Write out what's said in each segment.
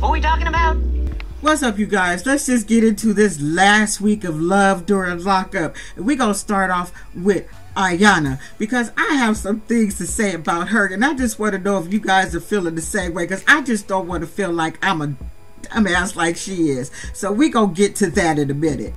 What are we talking about? What's up, you guys? Let's just get into this last week of love during lockup. We're going to start off with AYONNA, because I have some things to say about her, and I just want to know if you guys are feeling the same way, because I just don't want to feel like I'm a dumbass like she is. So we're going to get to that in a minute.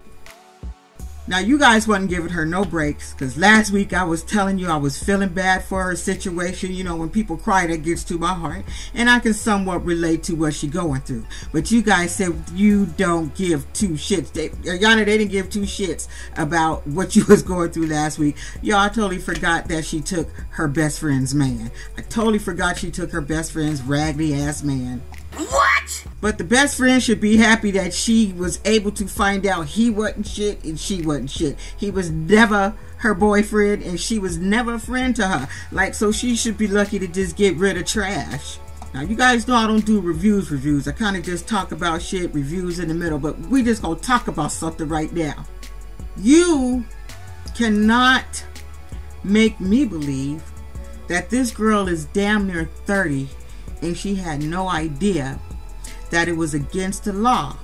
Now, you guys wasn't giving her no breaks, because last week I was telling you I was feeling bad for her situation. You know, when people cry, that gets to my heart, and I can somewhat relate to what she's going through. But you guys said you don't give two shits. AYONNA, they didn't give two shits about what you was going through last week. Y'all totally forgot that she took her best friend's man. I totally forgot she took her best friend's raggedy ass man. What? But the best friend should be happy that she was able to find out he wasn't shit and she wasn't shit. He was never her boyfriend and she was never a friend to her. Like, so she should be lucky to just get rid of trash. Now, you guys know I don't do reviews. I kind of just talk about shit, reviews in the middle. But we just gonna talk about something right now. You cannot make me believe that this girl is damn near 30 and she had no idea that it was against the law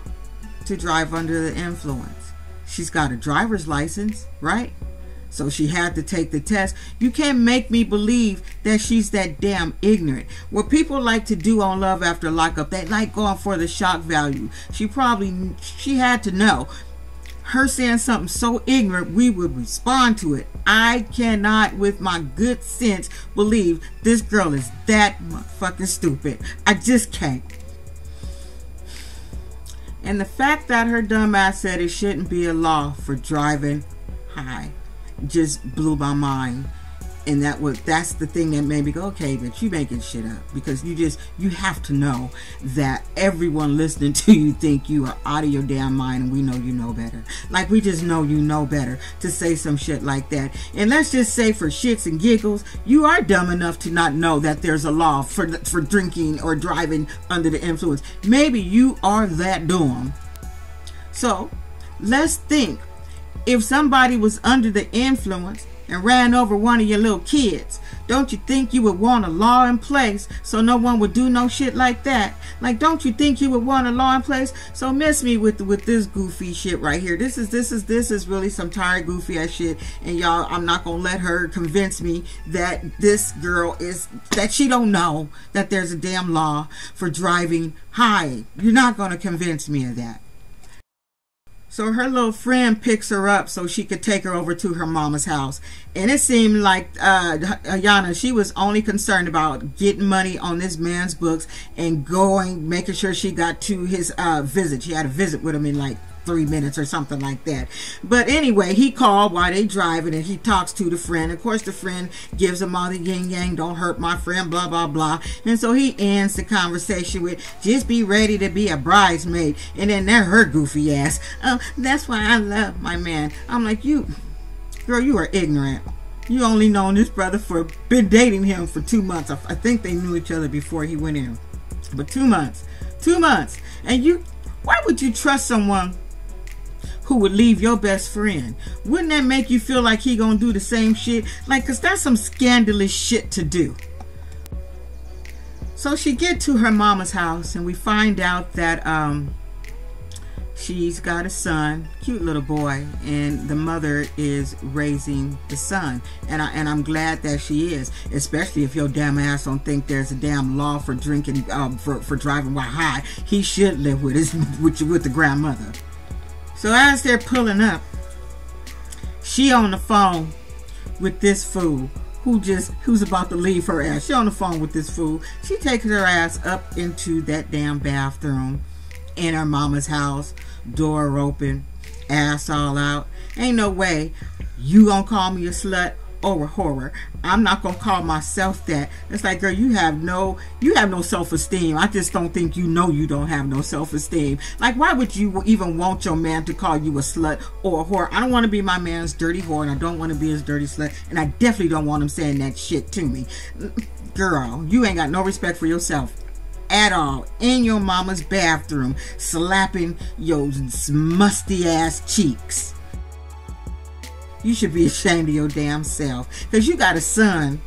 to drive under the influence. She's got a driver's license, right? So she had to take the test. You can't make me believe that she's that damn ignorant. What people like to do on Love After Lockup, they like going for the shock value. She had to know. Her saying something so ignorant, we would respond to it. I cannot, with my good sense, believe this girl is that motherfucking stupid. I just can't. And the fact that her dumb ass said it shouldn't be a law for driving high just blew my mind. And that's the thing that made me go, okay, but you making shit up, because you have to know that everyone listening to you think you are out of your damn mind, and we know you know better. Like, we just know you know better to say some shit like that. And let's just say, for shits and giggles, you are dumb enough to not know that there's a law for drinking or driving under the influence. Maybe you are that dumb. So let's think, if somebody was under the influence and ran over one of your little kids, don't you think you would want a law in place so no one would do no shit like that? Like, don't you think you would want a law in place? So miss me with this goofy shit right here. This is really some tired goofy ass shit, and y'all, I'm not gonna let her convince me that this girl that she don't know that there's a damn law for driving high. You're not gonna convince me of that. So her little friend picks her up so she could take her over to her mama's house. And it seemed like AYONNA, she was only concerned about getting money on this man's books and making sure she got to his visit. She had a visit with him in like 3 minutes or something like that. But anyway, he called while they driving and he talks to the friend. Of course, the friend gives him all the yin yang, don't hurt my friend, blah blah blah. And so he ends the conversation with, just be ready to be a bridesmaid. And then there her goofy ass, oh, that's why I love my man. I'm like, girl, you are ignorant. You only known this brother been dating him for 2 months. I think they knew each other before he went in, but 2 months, and why would you trust someone who would leave your best friend? Wouldn't that make you feel like he gonna do the same shit? Like, cause that's some scandalous shit to do. So she get to her mama's house and we find out that she's got a son, cute little boy, and the mother is raising the son. And I'm glad that she is, especially if your damn ass don't think there's a damn law for drinking, for driving while high. He should live with the grandmother. So as they're pulling up, she on the phone with this fool who's about to leave her ass. She on the phone with this fool. She takes her ass up into that damn bathroom in her mama's house, door open, ass all out. Ain't no way you gonna call me a slut or a whore. I'm not gonna call myself that. It's like, girl, you have no self-esteem. I just don't think you know you don't have no self-esteem. Like, why would you even want your man to call you a slut or a whore? I don't want to be my man's dirty whore, and I don't want to be his dirty slut, and I definitely don't want him saying that shit to me. Girl, you ain't got no respect for yourself at all, in your mama's bathroom, slapping your musty ass cheeks. You should be ashamed of your damn self, because you got a son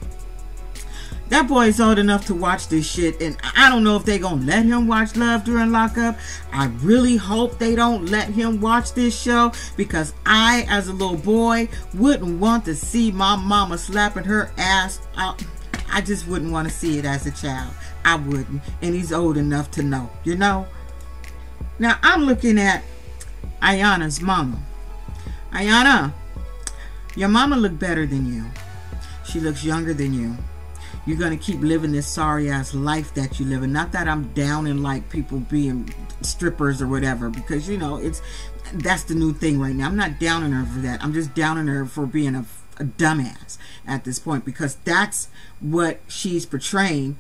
That boy is old enough to watch this shit, and I don't know if they gonna let him watch Love during Lockup. I really hope they don't let him watch this show, because I, as a little boy, wouldn't want to see my mama slapping her ass out. I just wouldn't want to see it as a child. I wouldn't. And he's old enough to know, you know? Now, I'm looking at AYONNA's mama. AYONNA, your mama look better than you. She looks younger than you. You're going to keep living this sorry-ass life that you live in. Not that I'm down in, like, people being strippers or whatever, because, you know, that's the new thing right now. I'm not down on her for that. I'm just down on her for being a dumbass at this point, because that's what she's portraying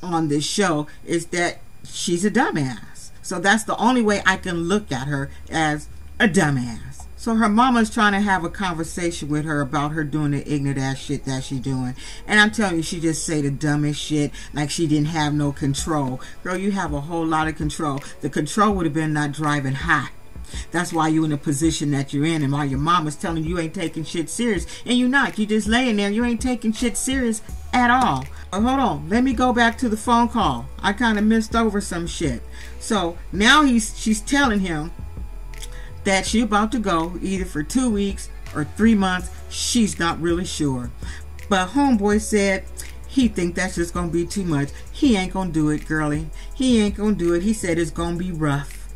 on this show, is that she's a dumbass. So that's the only way I can look at her, as a dumbass. So her mama's trying to have a conversation with her about her doing the ignorant ass shit that she doing. And I'm telling you, she just say the dumbest shit, like she didn't have no control. Girl, you have a whole lot of control. The control would have been not driving high. That's why you in the position that you're in, and why your mama's telling you ain't taking shit serious. And you're not. You just laying there. You ain't taking shit serious at all. Hold on. Let me go back to the phone call. I kind of missed over some shit. So now she's telling him that she about to go either for 2 weeks or 3 months. She's not really sure. But homeboy said he think that's just going to be too much. He ain't going to do it, girlie. He ain't going to do it. He said it's going to be rough.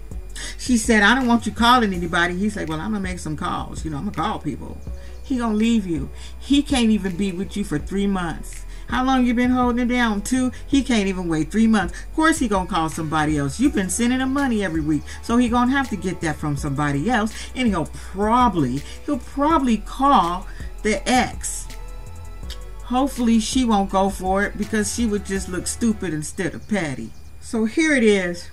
She said, I don't want you calling anybody. He's like, well, I'm going to make some calls. You know, I'm going to call people. He going to leave you. He can't even be with you for 3 months. How long you been holding it down? 2? He can't even wait 3 months. Of course he gonna call somebody else. You've been sending him money every week, so he gonna have to get that from somebody else. And he'll probably call the ex. Hopefully she won't go for it, because she would just look stupid instead of petty. So here it is.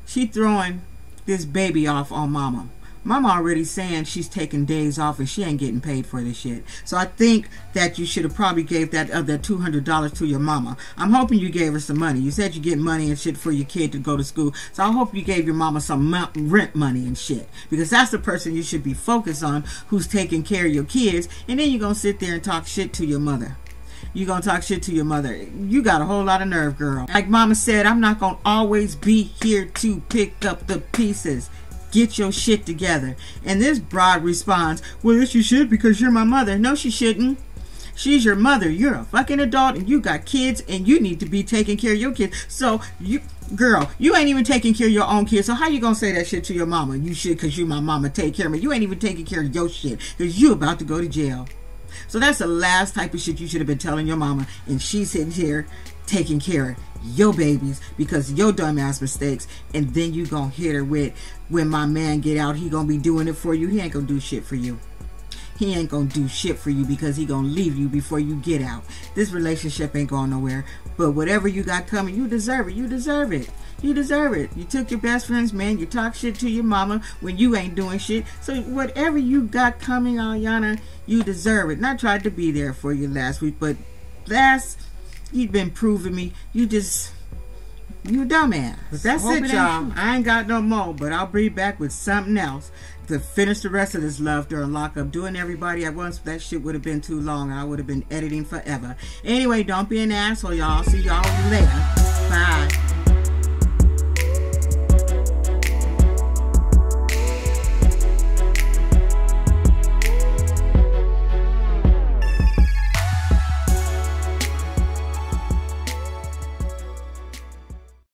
She throwing this baby off on mama. Mama already saying she's taking days off and she ain't getting paid for this shit. So I think that you should have probably gave that $200 to your mama. I'm hoping you gave her some money. You said you get money and shit for your kid to go to school. So I hope you gave your mama some rent money and shit. Because that's the person you should be focused on, who's taking care of your kids. And then you're going to sit there and talk shit to your mother. You're going to talk shit to your mother. You got a whole lot of nerve, girl. Like mama said, I'm not going to always be here to pick up the pieces. Get your shit together. And this broad responds, well, yes, you should, because you're my mother. No, she shouldn't. She's your mother. You're a fucking adult and you got kids and you need to be taking care of your kids. So, girl, you ain't even taking care of your own kids. So how you gonna say that shit to your mama? You should, because you my mama, take care of me. You ain't even taking care of your shit, because you about to go to jail. So that's the last type of shit you should have been telling your mama. And she's sitting here taking care of your babies because of your dumbass mistakes. And then you gonna hit her with, when my man get out, he gonna be doing it for you. He ain't gonna do shit for you. He ain't gonna do shit for you, because he gonna leave you before you get out. This relationship ain't going nowhere. But whatever you got coming, you deserve it. You deserve it. You deserve it. You took your best friend's man. You talk shit to your mama when you ain't doing shit. So whatever you got coming, AYONNA, you deserve it. And I tried to be there for you last week, but you've been proving me. You a dumbass. But that's it, y'all. I ain't got no more, but I'll be back with something else to finish the rest of this Love during Lockup. Doing everybody at once, that shit would have been too long. I would have been editing forever. Anyway, don't be an asshole, y'all. See y'all later. Bye.